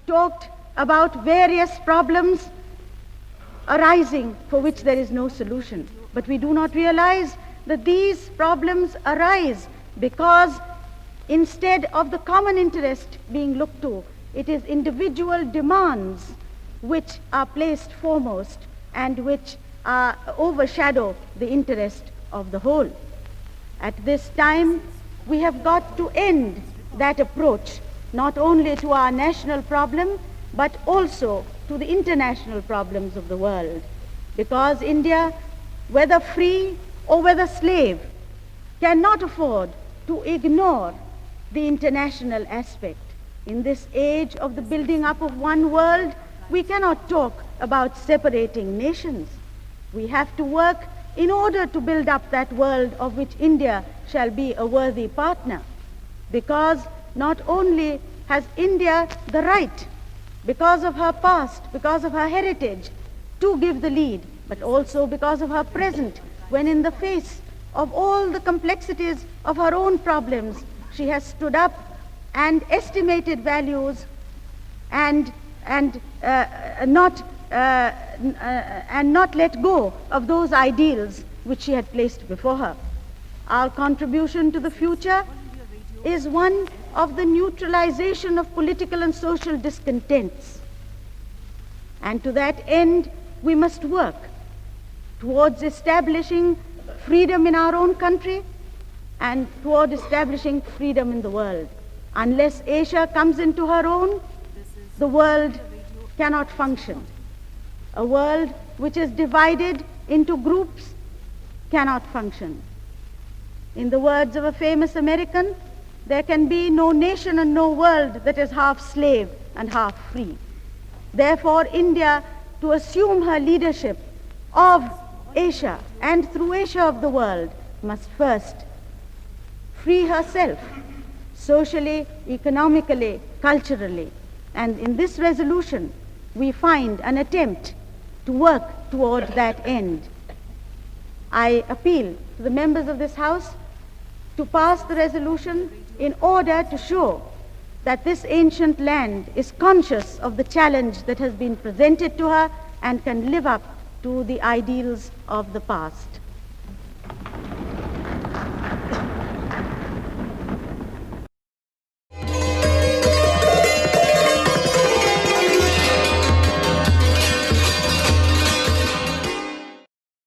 talked about various problems arising for which there is no solution. But we do not realize that these problems arise because instead of the common interest being looked to, it is individual demands which are placed foremost and which overshadow the interest of the whole. At this time, we have got to end that approach not only to our national problem but also to the international problems of the world, because India, whether free or whether slave, cannot afford to ignore the international aspect. In this age of the building up of one world, we cannot talk about separating nations. We have to work in order to build up that world of which India shall be a worthy partner, because not only has India the right, because of her past, because of her heritage, to give the lead, but also because of her present, when in the face of all the complexities of her own problems, she has stood up and estimated values and not let go of those ideals which she had placed before her. Our contribution to the future is one of the neutralization of political and social discontents. And to that end, we must work towards establishing freedom in our own country and toward establishing freedom in the world. Unless Asia comes into her own, the world cannot function. A world which is divided into groups cannot function. In the words of a famous American, there can be no nation and no world that is half slave and half free. Therefore, India, to assume her leadership of Asia and through Asia of the world, must first free herself socially, economically, culturally. And in this resolution, we find an attempt to work toward that end. I appeal to the members of this House to pass the resolution in order to show that this ancient land is conscious of the challenge that has been presented to her and can live up to the ideals of the past.